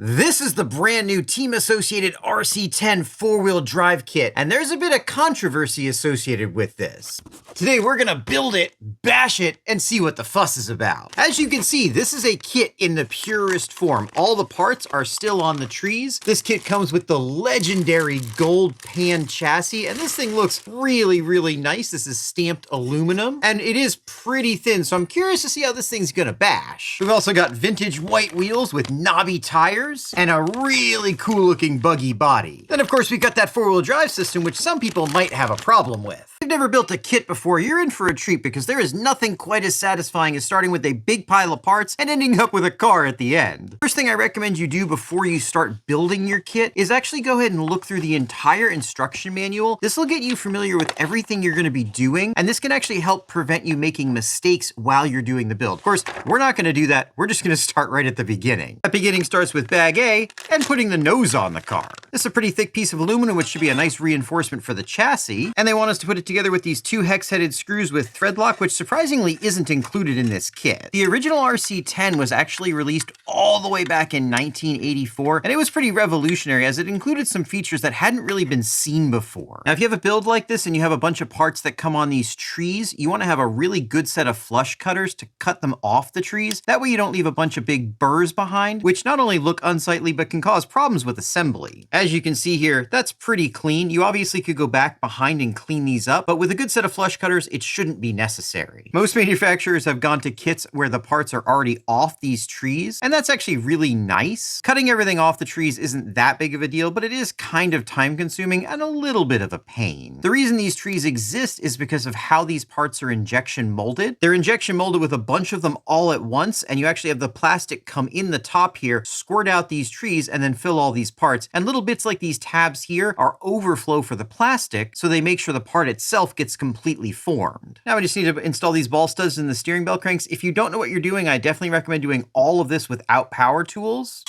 This is the brand new Team Associated RC10 4-wheel drive kit, and there's a bit of controversy associated with this. Today we're gonna build it, bash it, and see what the fuss is about. As you can see, this is a kit in the purest form. All the parts are still on the trees. This kit comes with the legendary gold pan chassis, and this thing looks really, really nice. This is stamped aluminum, and it is pretty thin, so I'm curious to see how this thing's gonna bash. We've also got vintage white wheels with knobby tires, and a really cool looking buggy body. Then of course we got that 4-wheel drive system, which some people might have a problem with. If you've never built a kit before, you're in for a treat because there is nothing quite as satisfying as starting with a big pile of parts and ending up with a car at the end. First thing I recommend you do before you start building your kit is actually go ahead and look through the entire instruction manual. This will get you familiar with everything you're going to be doing, and this can actually help prevent you making mistakes while you're doing the build. Of course, we're not going to do that. We're just going to start right at the beginning. That beginning starts with bag A and putting the nose on the car. This is a pretty thick piece of aluminum, which should be a nice reinforcement for the chassis. And they want us to put it together with these 2 hex-headed screws with thread lock, which surprisingly isn't included in this kit. The original RC10 was actually released all the way back in 1984, and it was pretty revolutionary as it included some features that hadn't really been seen before. Now, if you have a build like this and you have a bunch of parts that come on these trees, you want to have a really good set of flush cutters to cut them off the trees. That way you don't leave a bunch of big burrs behind, which not only look unsightly, but can cause problems with assembly. As you can see here, that's pretty clean. You obviously could go back behind and clean these up, but with a good set of flush cutters, it shouldn't be necessary. Most manufacturers have gone to kits where the parts are already off these trees, and that's actually really nice. Cutting everything off the trees isn't that big of a deal, but it is kind of time consuming and a little bit of a pain. The reason these trees exist is because of how these parts are injection molded. They're injection molded with a bunch of them all at once, and you actually have the plastic come in the top here, squirt out these trees, and then fill all these parts. And little bits like these tabs here are overflow for the plastic, so they make sure the part itself gets completely formed. Now we just need to install these ball studs in the steering bell cranks. If you don't know what you're doing, I definitely recommend doing all of this without power tools,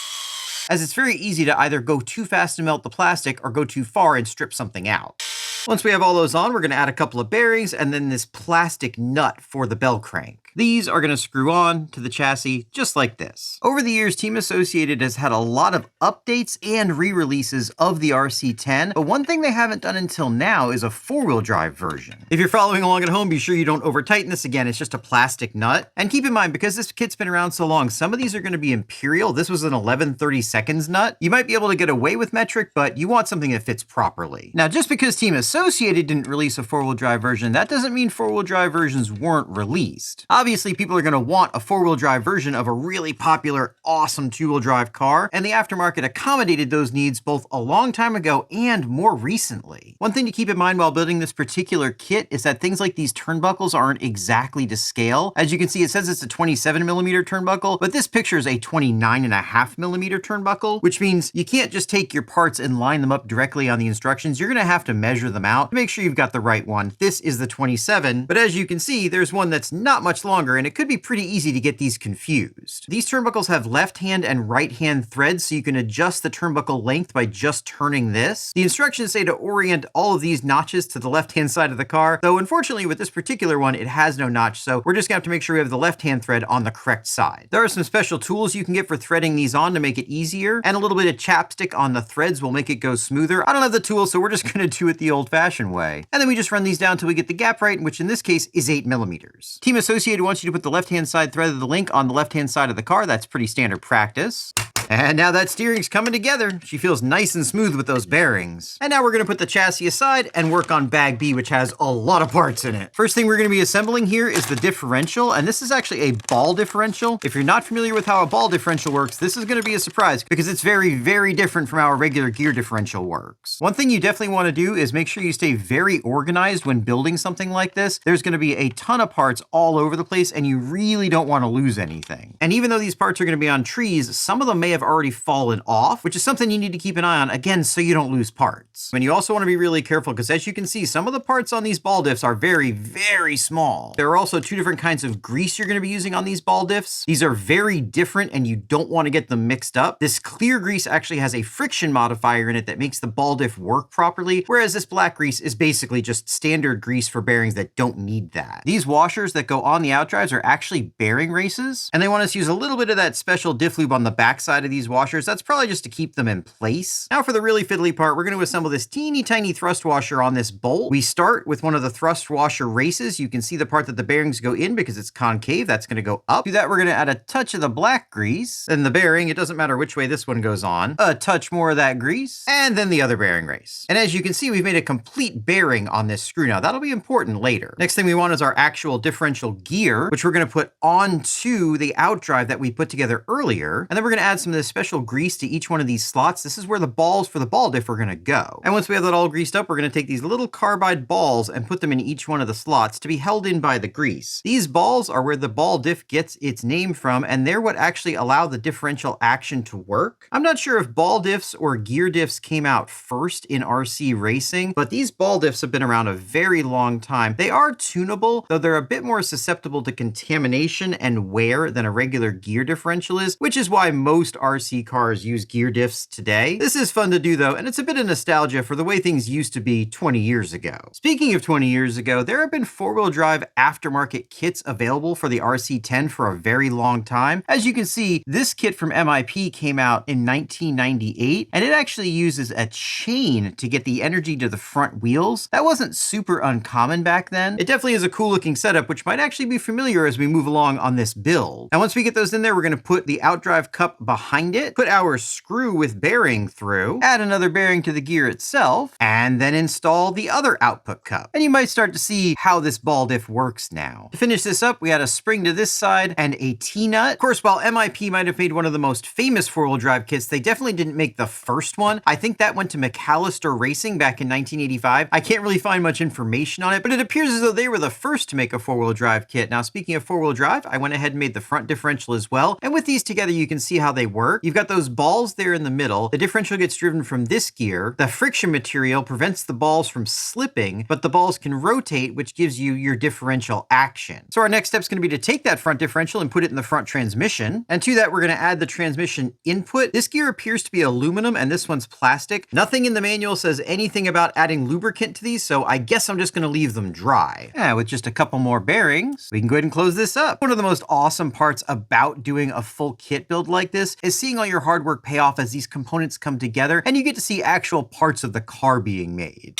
as it's very easy to either go too fast and melt the plastic or go too far and strip something out. Once we have all those on, we're going to add a couple of bearings and then this plastic nut for the bell crank. These are going to screw on to the chassis just like this. Over the years, Team Associated has had a lot of updates and re-releases of the RC10, but one thing they haven't done until now is a 4-wheel drive version. If you're following along at home, be sure you don't over-tighten this again. It's just a plastic nut. And keep in mind, because this kit's been around so long, some of these are going to be imperial. This was an 11/32 nut. You might be able to get away with metric, but you want something that fits properly. Now, just because Team Associated didn't release a 4-wheel drive version, that doesn't mean 4-wheel drive versions weren't released. Obviously, people are going to want a 4-wheel drive version of a really popular, awesome 2-wheel drive car, and the aftermarket accommodated those needs both a long time ago and more recently. One thing to keep in mind while building this particular kit is that things like these turnbuckles aren't exactly to scale. As you can see, it says it's a 27mm turnbuckle, but this picture is a 29.5mm turnbuckle, which means you can't just take your parts and line them up directly on the instructions. You're going to have to measure them out to make sure you've got the right one. This is the 27, but as you can see, there's one that's not much longer, and it could be pretty easy to get these confused. These turnbuckles have left hand and right hand threads, so you can adjust the turnbuckle length by just turning this. The instructions say to orient all of these notches to the left hand side of the car, though unfortunately with this particular one, it has no notch, so we're just gonna have to make sure we have the left hand thread on the correct side. There are some special tools you can get for threading these on to make it easier, and a little bit of chapstick on the threads will make it go smoother. I don't have the tools, so we're just gonna do it the old-fashioned way. And then we just run these down until we get the gap right, which in this case is 8mm. Team Associated wants you to put the left-hand side thread of the link on the left-hand side of the car. That's pretty standard practice. And now that steering's coming together. She feels nice and smooth with those bearings. And now we're gonna put the chassis aside and work on bag B, which has a lot of parts in it. First thing we're gonna be assembling here is the differential, and this is actually a ball differential. If you're not familiar with how a ball differential works, this is gonna be a surprise because it's very, very different from how a regular gear differential works. One thing you definitely wanna do is make sure you stay very organized when building something like this. There's gonna be a ton of parts all over the place, and you really don't wanna lose anything. And even though these parts are gonna be on trees, some of them may have already fallen off, which is something you need to keep an eye on, again, so you don't lose parts. And you also want to be really careful because as you can see, some of the parts on these ball diffs are very, very small. There are also 2 different kinds of grease you're going to be using on these ball diffs. These are very different and you don't want to get them mixed up. This clear grease actually has a friction modifier in it that makes the ball diff work properly, whereas this black grease is basically just standard grease for bearings that don't need that. These washers that go on the outdrives are actually bearing races, and they want us to use a little bit of that special diff lube on the back side of of these washers. That's probably just to keep them in place. Now for the really fiddly part, we're going to assemble this teeny tiny thrust washer on this bolt. We start with one of the thrust washer races. You can see the part that the bearings go in because it's concave. That's going to go up. To that, we're going to add a touch of the black grease. Then the bearing, it doesn't matter which way this one goes on. A touch more of that grease. And then the other bearing race. And as you can see, we've made a complete bearing on this screw now. That'll be important later. Next thing we want is our actual differential gear, which we're going to put onto the outdrive that we put together earlier. And then we're going to add some of this special grease to each one of these slots. This is where the balls for the ball diff are going to go. And once we have that all greased up, we're going to take these little carbide balls and put them in each one of the slots to be held in by the grease. These balls are where the ball diff gets its name from, and they're what actually allow the differential action to work. I'm not sure if ball diffs or gear diffs came out first in RC racing, but these ball diffs have been around a very long time. They are tunable, though they're a bit more susceptible to contamination and wear than a regular gear differential is, which is why most RC cars use gear diffs today. This is fun to do though, and it's a bit of nostalgia for the way things used to be 20 years ago. Speaking of 20 years ago, there have been four-wheel drive aftermarket kits available for the RC10 for a very long time. As you can see, this kit from MIP came out in 1998, and it actually uses a chain to get the energy to the front wheels. That wasn't super uncommon back then. It definitely is a cool looking setup, which might actually be familiar as we move along on this build. And once we get those in there, we're going to put the outdrive cup behind it, put our screw with bearing through, add another bearing to the gear itself, and then install the other output cup. And you might start to see how this ball diff works now. To finish this up, we add a spring to this side and a T-nut. Of course, while MIP might have made one of the most famous four-wheel drive kits, they definitely didn't make the first one. I think that went to McAllister Racing back in 1985. I can't really find much information on it, but it appears as though they were the first to make a four-wheel drive kit. Now, speaking of four-wheel drive, I went ahead and made the front differential as well. And with these together, you can see how they work. You've got those balls there in the middle. The differential gets driven from this gear. The friction material prevents the balls from slipping, but the balls can rotate, which gives you your differential action. So our next step is going to be to take that front differential and put it in the front transmission. And to that, we're going to add the transmission input. This gear appears to be aluminum and this one's plastic. Nothing in the manual says anything about adding lubricant to these, so I guess I'm just going to leave them dry. With just a couple more bearings, we can go ahead and close this up. One of the most awesome parts about doing a full kit build like this is seeing all your hard work pay off as these components come together and you get to see actual parts of the car being made.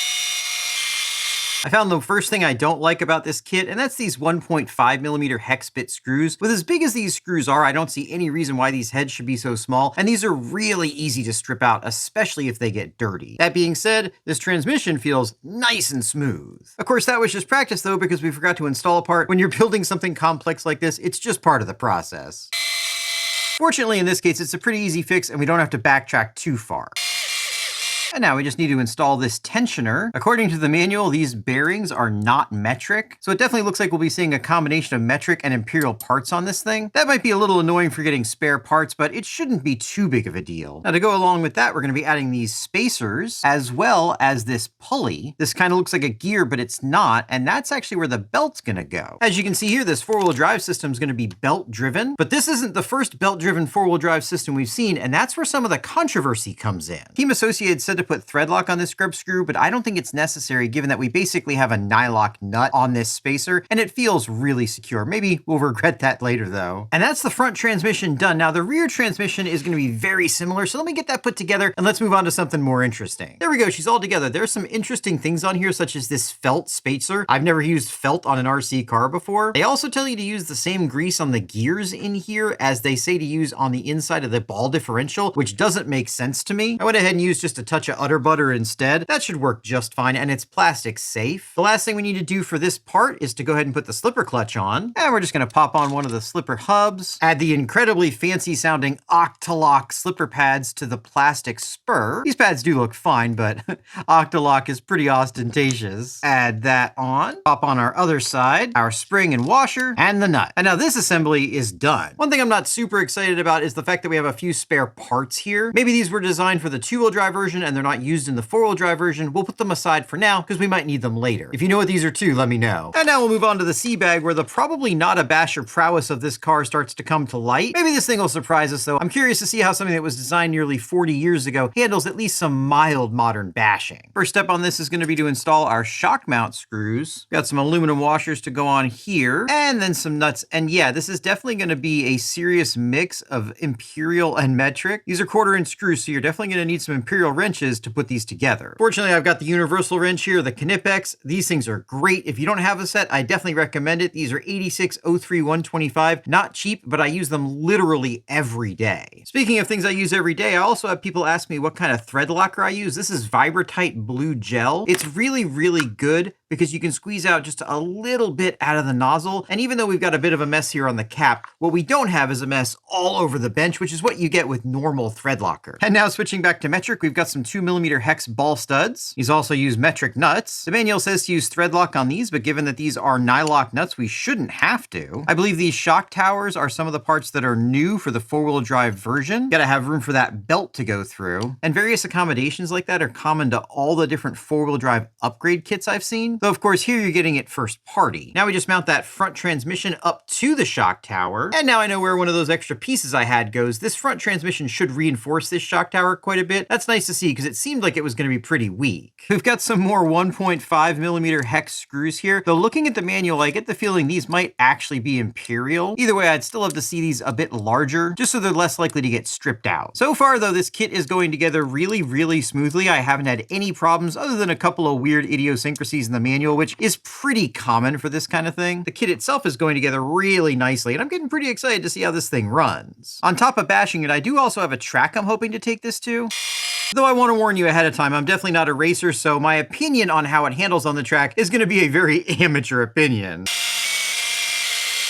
I found the first thing I don't like about this kit, and that's these 1.5mm hex bit screws. With as big as these screws are, I don't see any reason why these heads should be so small, and these are really easy to strip out, especially if they get dirty. That being said, this transmission feels nice and smooth. Of course, that was just practice though, because we forgot to install a part. When you're building something complex like this, it's just part of the process. Fortunately, in this case, it's a pretty easy fix, and we don't have to backtrack too far. And now we just need to install this tensioner. According to the manual, these bearings are not metric, so it definitely looks like we'll be seeing a combination of metric and imperial parts on this thing. That might be a little annoying for getting spare parts, but it shouldn't be too big of a deal. Now to go along with that, we're going to be adding these spacers as well as this pulley. This kind of looks like a gear, but it's not, and that's actually where the belt's going to go. As you can see here, this four-wheel drive system is going to be belt driven, but this isn't the first belt driven four-wheel drive system we've seen, and that's where some of the controversy comes in. Team Associated said to put thread lock on this scrub screw, but I don't think it's necessary given that we basically have a nylock nut on this spacer and it feels really secure. Maybe we'll regret that later though. And that's the front transmission done. Now the rear transmission is going to be very similar, so let me get that put together and let's move on to something more interesting. There we go, she's all together. There's some interesting things on here, such as this felt spacer. I've never used felt on an RC car before. They also tell you to use the same grease on the gears in here as they say to use on the inside of the ball differential, which doesn't make sense to me. I went ahead and used just a touch of udder butter instead. That should work just fine, and it's plastic safe. The last thing we need to do for this part is to go ahead and put the slipper clutch on, and we're just going to pop on one of the slipper hubs, add the incredibly fancy sounding Octalock slipper pads to the plastic spur. These pads do look fine, but Octalock is pretty ostentatious. Add that on, pop on our other side, our spring and washer, and the nut. And now this assembly is done. One thing I'm not super excited about is the fact that we have a few spare parts here. Maybe these were designed for the two-wheel drive version and they're they're not used in the four-wheel drive version, we'll put them aside for now because we might need them later. If you know what these are too, let me know. And now we'll move on to the C bag, where the probably not a basher prowess of this car starts to come to light. Maybe this thing will surprise us though. I'm curious to see how something that was designed nearly 40 years ago handles at least some mild modern bashing. First step on this is going to be to install our shock mount screws. Got some aluminum washers to go on here, and then some nuts. And yeah, this is definitely going to be a serious mix of imperial and metric. These are 1/4-inch screws, so you're definitely going to need some imperial wrenches to put these together. Fortunately, I've got the universal wrench here, the Knipex. These things are great. If you don't have a set, I definitely recommend it. These are 8603-125. Not cheap, but I use them literally every day. Speaking of things I use every day, I also have people ask me what kind of thread locker I use. This is Vibratite Blue Gel. It's really, really good because you can squeeze out just a little bit out of the nozzle. And even though we've got a bit of a mess here on the cap, what we don't have is a mess all over the bench, which is what you get with normal thread locker. And now switching back to metric, we've got some 2mm hex ball studs. These also use metric nuts. The manual says to use thread lock on these, but given that these are nylock nuts, we shouldn't have to. I believe these shock towers are some of the parts that are new for the four-wheel drive version. Gotta have room for that belt to go through. And various accommodations like that are common to all the different four-wheel drive upgrade kits I've seen. Though of course here you're getting it first party. Now we just mount that front transmission up to the shock tower. And now I know where one of those extra pieces I had goes. This front transmission should reinforce this shock tower quite a bit. That's nice to see because it seemed like it was going to be pretty weak. We've got some more 1.5mm hex screws here. Though looking at the manual, I get the feeling these might actually be imperial. Either way, I'd still love to see these a bit larger, just so they're less likely to get stripped out. So far though, this kit is going together really, really smoothly. I haven't had any problems other than a couple of weird idiosyncrasies in the manual, which is pretty common for this kind of thing. The kit itself is going together really nicely, and I'm getting pretty excited to see how this thing runs. On top of bashing it, I do also have a track I'm hoping to take this to. Though I want to warn you ahead of time, I'm definitely not a racer, so my opinion on how it handles on the track is going to be a very amateur opinion.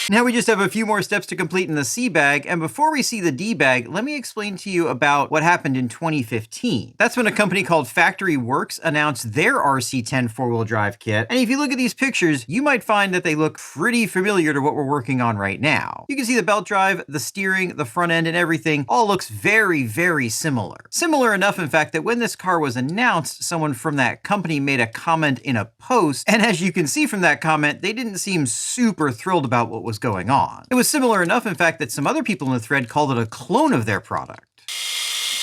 Now we just have a few more steps to complete in the C bag, and before we see the D bag, let me explain to you about what happened in 2015. That's when a company called Factory Works announced their RC10 4-wheel drive kit, and if you look at these pictures, you might find that they look pretty familiar to what we're working on right now. You can see the belt drive, the steering, the front end, and everything all looks very, very similar. Similar enough, in fact, that when this car was announced, someone from that company made a comment in a post, and as you can see from that comment, they didn't seem super thrilled about what was going on. It was similar enough, in fact, that some other people in the thread called it a clone of their product.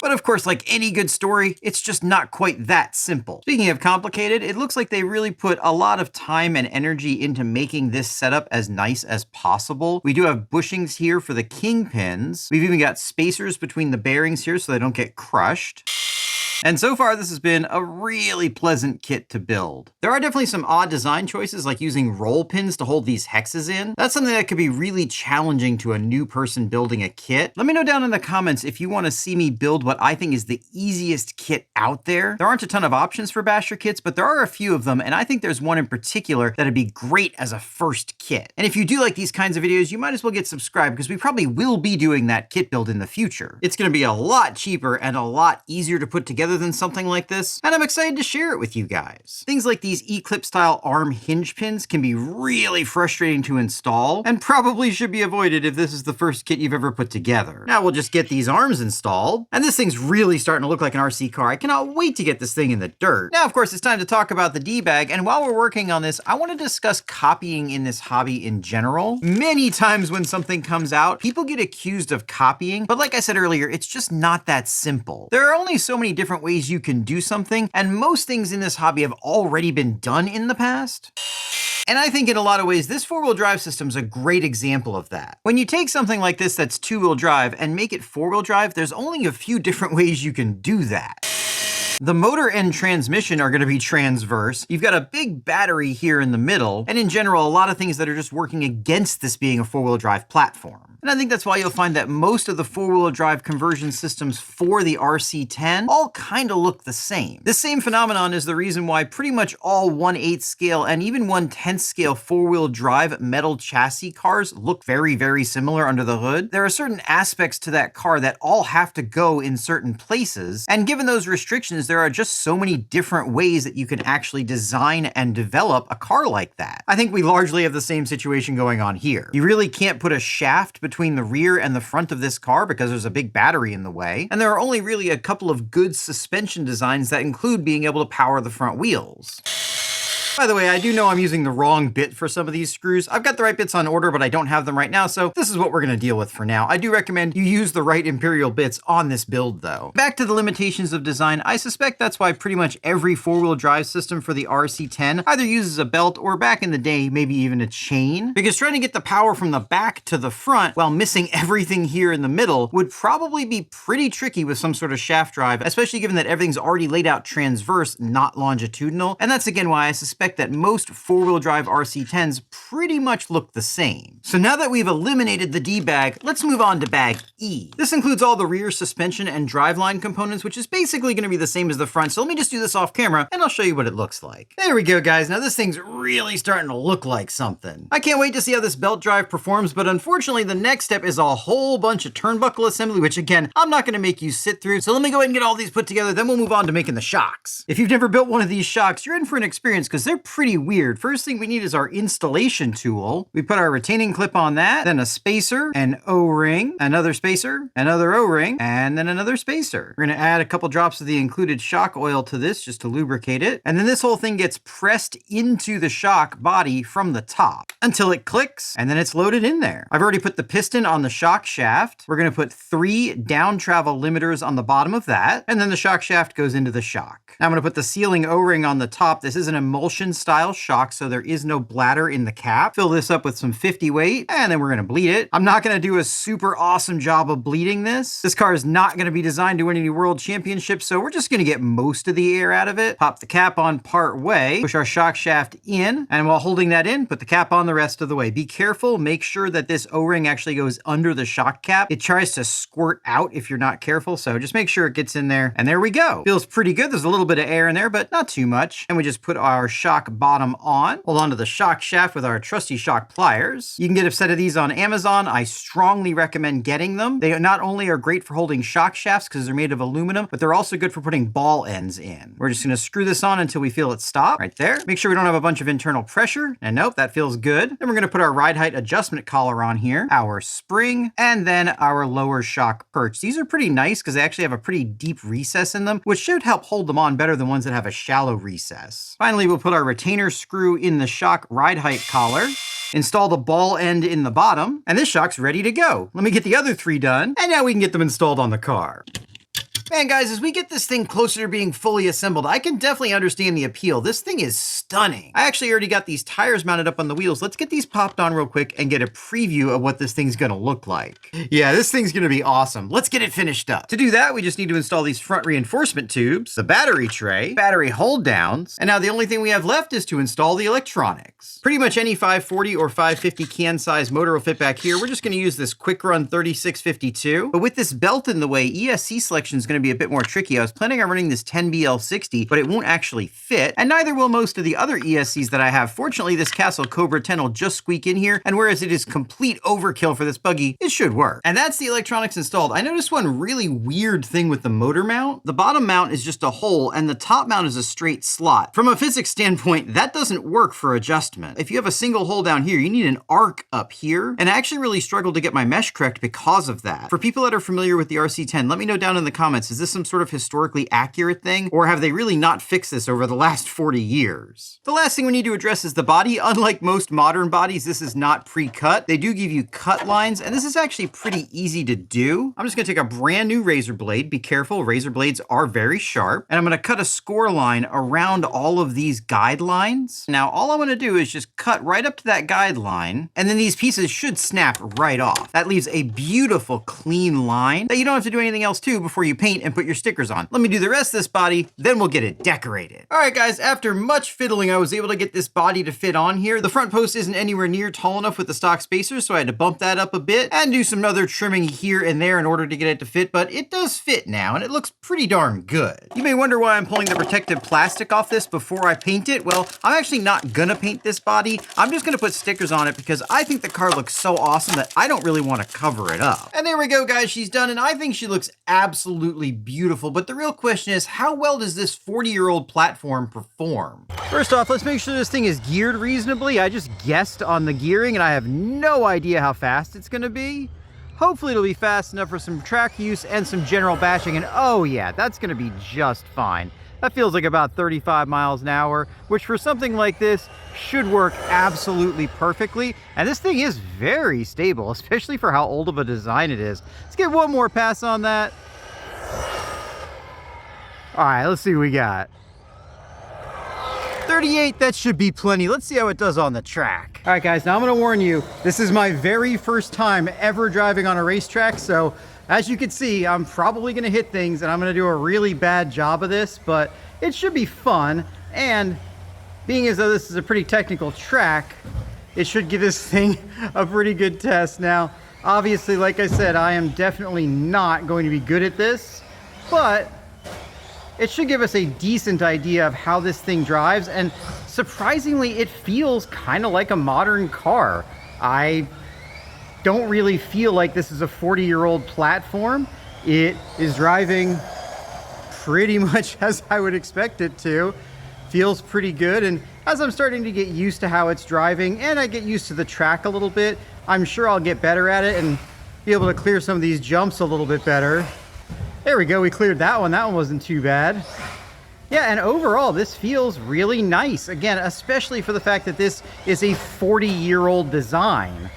But of course, like any good story, it's just not quite that simple. Speaking of complicated, it looks like they really put a lot of time and energy into making this setup as nice as possible. We do have bushings here for the kingpins. We've even got spacers between the bearings here so they don't get crushed. And so far, this has been a really pleasant kit to build. There are definitely some odd design choices, like using roll pins to hold these hexes in. That's something that could be really challenging to a new person building a kit. Let me know down in the comments if you want to see me build what I think is the easiest kit out there. There aren't a ton of options for basher kits, but there are a few of them, and I think there's one in particular that'd be great as a first kit. And if you do like these kinds of videos, you might as well get subscribed, because we probably will be doing that kit build in the future. It's going to be a lot cheaper and a lot easier to put together than something like this, and I'm excited to share it with you guys. Things like these E-clip style arm hinge pins can be really frustrating to install, and probably should be avoided if this is the first kit you've ever put together. Now we'll just get these arms installed, and this thing's really starting to look like an RC car. I cannot wait to get this thing in the dirt. Now, of course, it's time to talk about the D-bag, and while we're working on this, I want to discuss copying in this hobby in general. Many times when something comes out, people get accused of copying, but like I said earlier, it's just not that simple. There are only so many different ways you can do something, and most things in this hobby have already been done in the past. And I think in a lot of ways, this four-wheel drive system is a great example of that. When you take something like this that's two-wheel drive and make it four-wheel drive, there's only a few different ways you can do that. The motor and transmission are going to be transverse. You've got a big battery here in the middle, and in general, a lot of things that are just working against this being a four-wheel drive platform. And I think that's why you'll find that most of the four-wheel drive conversion systems for the RC10 all kind of look the same. This same phenomenon is the reason why pretty much all 1/8 scale and even 1/10 scale four-wheel drive metal chassis cars look very, very similar under the hood. There are certain aspects to that car that all have to go in certain places, and given those restrictions, there are just so many different ways that you can actually design and develop a car like that. I think we largely have the same situation going on here. You really can't put a shaft between the rear and the front of this car because there's a big battery in the way, and there are only really a couple of good suspension designs that include being able to power the front wheels. By the way, I do know I'm using the wrong bit for some of these screws. I've got the right bits on order, but I don't have them right now, so this is what we're going to deal with for now. I do recommend you use the right Imperial bits on this build, though. Back to the limitations of design, I suspect that's why pretty much every four-wheel drive system for the RC10 either uses a belt or, back in the day, maybe even a chain, because trying to get the power from the back to the front while missing everything here in the middle would probably be pretty tricky with some sort of shaft drive, especially given that everything's already laid out transverse, not longitudinal, and that's again why I suspect that most four-wheel drive RC10s pretty much look the same. So now that we've eliminated the D bag, let's move on to bag E. This includes all the rear suspension and driveline components, which is basically going to be the same as the front. So let me just do this off camera and I'll show you what it looks like. There we go, guys. Now this thing's really starting to look like something. I can't wait to see how this belt drive performs, but unfortunately the next step is a whole bunch of turnbuckle assembly, which again, I'm not going to make you sit through. So let me go ahead and get all these put together, then we'll move on to making the shocks. If you've never built one of these shocks, you're in for an experience because they're pretty weird. First thing we need is our installation tool. We put our retaining clip on that, then a spacer, an O-ring, another spacer, another O-ring, and then another spacer. We're going to add a couple drops of the included shock oil to this just to lubricate it. And then this whole thing gets pressed into the shock body from the top until it clicks, and then it's loaded in there. I've already put the piston on the shock shaft. We're going to put 3 down travel limiters on the bottom of that, and then the shock shaft goes into the shock. Now I'm going to put the sealing O-ring on the top. This is an emulsion style shock, so there is no bladder in the cap. Fill this up with some 50 weight, and then we're going to bleed it. I'm not going to do a super awesome job of bleeding this. This car is not going to be designed to win any world championships, so we're just going to get most of the air out of it. Pop the cap on part way, push our shock shaft in, and while holding that in, put the cap on the rest of the way. Be careful, make sure that this O-ring actually goes under the shock cap. It tries to squirt out if you're not careful, so just make sure it gets in there, and there we go. Feels pretty good. There's a little bit of air in there, but not too much. And we just put our shock bottom on. Hold on to the shock shaft with our trusty shock pliers. You can get a set of these on Amazon. I strongly recommend getting them. They not only are great for holding shock shafts because they're made of aluminum, but they're also good for putting ball ends in. We're just going to screw this on until we feel it stop right there. Make sure we don't have a bunch of internal pressure. And nope, that feels good. Then we're going to put our ride height adjustment collar on here, our spring, and then our lower shock perch. These are pretty nice because they actually have a pretty deep recess in them, which should help hold them on better than ones that have a shallow recess. Finally, we'll put our retainer screw in the shock ride height collar, install the ball end in the bottom, and this shock's ready to go. Let me get the other 3 done, and now we can get them installed on the car. Man, guys, as we get this thing closer to being fully assembled, I can definitely understand the appeal. This thing is stunning. I actually already got these tires mounted up on the wheels. Let's get these popped on real quick and get a preview of what this thing's gonna look like. Yeah, this thing's gonna be awesome. Let's get it finished up. To do that, we just need to install these front reinforcement tubes, the battery tray, battery hold downs, and now the only thing we have left is to install the electronics. Pretty much any 540 or 550 can size motor will fit back here. We're just gonna use this Quick Run 3652, but with this belt in the way, ESC selection is gonna be a bit more tricky. I was planning on running this 10BL60, but it won't actually fit, and neither will most of the other ESCs that I have. Fortunately, this Castle Cobra 10 will just squeak in here, and whereas it is complete overkill for this buggy, it should work. And that's the electronics installed. I noticed one really weird thing with the motor mount. The bottom mount is just a hole, and the top mount is a straight slot. From a physics standpoint, that doesn't work for adjustment. If you have a single hole down here, you need an arc up here, and I actually really struggled to get my mesh correct because of that. For people that are familiar with the RC10, let me know down in the comments, is this some sort of historically accurate thing, or have they really not fixed this over the last 40 years? The last thing we need to address is the body. Unlike most modern bodies, this is not pre-cut. They do give you cut lines, and this is actually pretty easy to do. I'm just gonna take a brand new razor blade. Be careful, razor blades are very sharp, and I'm gonna cut a score line around all of these guidelines. Now, all I'm gonna do is just cut right up to that guideline, and then these pieces should snap right off. That leaves a beautiful, clean line that you don't have to do anything else to before you paint and put your stickers on. Let me do the rest of this body, then we'll get it decorated. All right, guys, after much fiddling, I was able to get this body to fit on here. The front post isn't anywhere near tall enough with the stock spacers, so I had to bump that up a bit and do some other trimming here and there in order to get it to fit, but it does fit now, and it looks pretty darn good. You may wonder why I'm pulling the protective plastic off this before I paint it. Well, I'm actually not gonna paint this body. I'm just gonna put stickers on it because I think the car looks so awesome that I don't really want to cover it up. And there we go, guys. She's done, and I think she looks absolutely absolutely beautiful, but the real question is, how well does this 40-year-old platform perform? First off, let's make sure this thing is geared reasonably. I just guessed on the gearing and I have no idea how fast it's gonna be. Hopefully it'll be fast enough for some track use and some general bashing, and oh yeah, that's gonna be just fine. That feels like about 35 miles an hour, which for something like this should work absolutely perfectly. And this thing is very stable, especially for how old of a design it is. Let's get one more pass on that. All right, let's see what we got. 38, that should be plenty. Let's see how it does on the track. All right, guys, now I'm gonna warn you, this is my very first time ever driving on a racetrack, so as you can see, I'm probably gonna hit things and I'm gonna do a really bad job of this, but it should be fun. And being as though this is a pretty technical track, it should give this thing a pretty good test. Now, obviously, like I said, I am definitely not going to be good at this, but it should give us a decent idea of how this thing drives. And surprisingly, it feels kind of like a modern car. I don't really feel like this is a 40-year-old platform. It is driving pretty much as I would expect it to. Feels pretty good, and as I'm starting to get used to how it's driving and I get used to the track a little bit, I'm sure I'll get better at it and be able to clear some of these jumps a little bit better. There we go, we cleared that one. That one wasn't too bad. Yeah, and overall, this feels really nice. Again, especially for the fact that this is a 40-year-old design.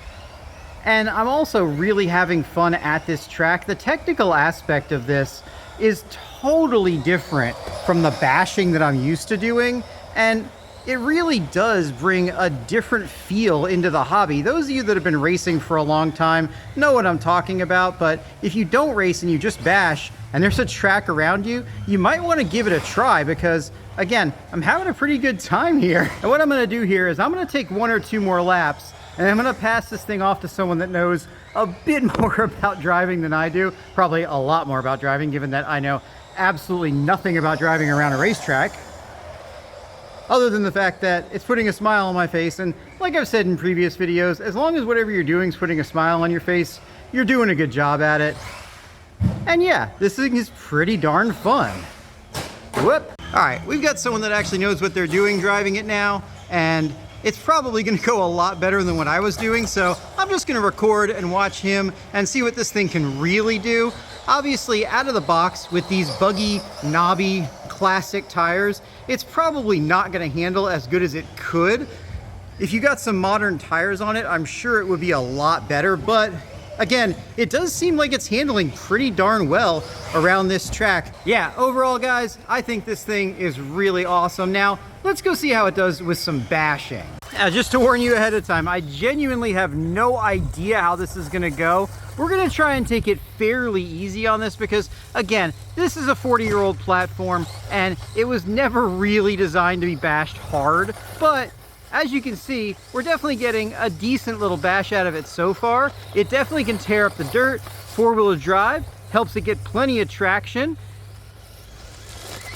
And I'm also really having fun at this track. The technical aspect of this is totally different from the bashing that I'm used to doing, and it really does bring a different feel into the hobby. Those of you that have been racing for a long time know what I'm talking about, but if you don't race and you just bash and there's a track around you, you might want to give it a try because, again, I'm having a pretty good time here. And what I'm going to do here is I'm going to take 1 or 2 more laps and I'm gonna pass this thing off to someone that knows a bit more about driving than I do. Probably a lot more about driving, given that I know absolutely nothing about driving around a racetrack. Other than the fact that it's putting a smile on my face. And like I've said in previous videos, as long as whatever you're doing is putting a smile on your face, you're doing a good job at it. And yeah, this thing is pretty darn fun. Whoop. All right, we've got someone that actually knows what they're doing driving it now, and it's probably gonna go a lot better than what I was doing, so I'm just gonna record and watch him and see what this thing can really do. Obviously, out of the box with these buggy, knobby, classic tires, it's probably not gonna handle as good as it could. If you got some modern tires on it, I'm sure it would be a lot better, but again, it does seem like it's handling pretty darn well around this track. Yeah, overall, guys, I think this thing is really awesome. Now, let's go see how it does with some bashing. Now, just to warn you ahead of time, I genuinely have no idea how this is gonna go. We're gonna try and take it fairly easy on this because, again, this is a 40-year-old platform and it was never really designed to be bashed hard, but as you can see, we're definitely getting a decent little bash out of it so far. It definitely can tear up the dirt. 4-wheel drive helps it get plenty of traction.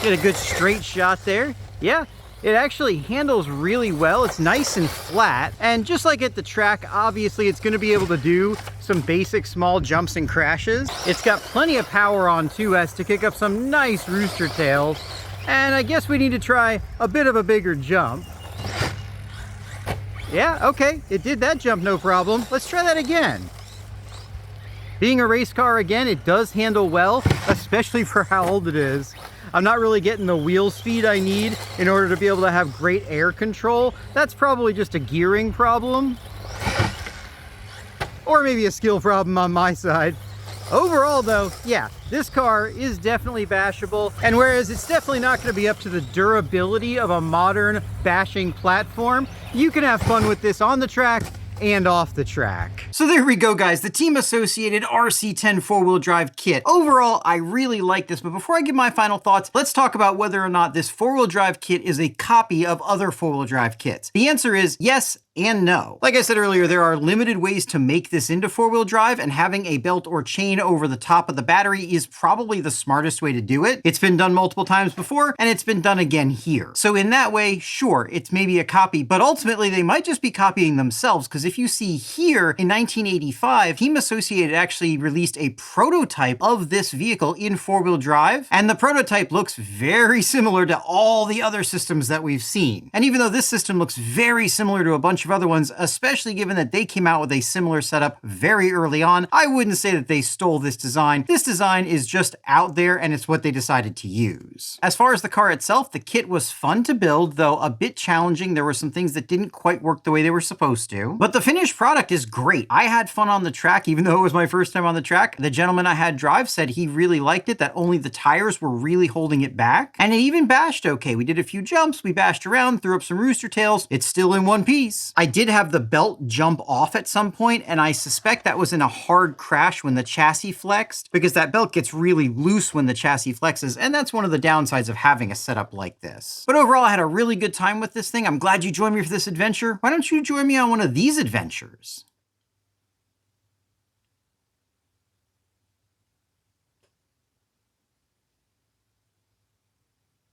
Get a good straight shot there. Yeah, it actually handles really well. It's nice and flat. And just like at the track, obviously it's gonna be able to do some basic small jumps and crashes. It's got plenty of power on 2S to kick up some nice rooster tails. And I guess we need to try a bit of a bigger jump. Yeah, okay, it did that jump no problem. Let's try that again. Being a race car, again, it does handle well, especially for how old it is. I'm not really getting the wheel speed I need in order to be able to have great air control. That's probably just a gearing problem. Or maybe a skill problem on my side. Overall though, yeah, this car is definitely bashable, and whereas it's definitely not going to be up to the durability of a modern bashing platform, you can have fun with this on the track and off the track. So there we go, guys, the Team Associated RC10 4-wheel drive kit. Overall, I really like this, but before I give my final thoughts, let's talk about whether or not this 4-wheel drive kit is a copy of other 4-wheel drive kits. The answer is yes and no. Like I said earlier, there are limited ways to make this into four-wheel drive, and having a belt or chain over the top of the battery is probably the smartest way to do it. It's been done multiple times before, and it's been done again here. So in that way, sure, it's maybe a copy, but ultimately they might just be copying themselves, because if you see here, in 1985, Team Associated actually released a prototype of this vehicle in four-wheel drive, and the prototype looks very similar to all the other systems that we've seen. And even though this system looks very similar to a bunch of other ones, especially given that they came out with a similar setup very early on, I wouldn't say that they stole this design. This design is just out there, and it's what they decided to use. As far as the car itself, the kit was fun to build, though a bit challenging. There were some things that didn't quite work the way they were supposed to. But the finished product is great. I had fun on the track, even though it was my first time on the track. The gentleman I had drive said he really liked it, that only the tires were really holding it back. And it even bashed okay. We did a few jumps, we bashed around, threw up some rooster tails. It's still in one piece. I did have the belt jump off at some point, and I suspect that was in a hard crash when the chassis flexed, because that belt gets really loose when the chassis flexes, and that's one of the downsides of having a setup like this. But overall, I had a really good time with this thing. I'm glad you joined me for this adventure. Why don't you join me on one of these adventures?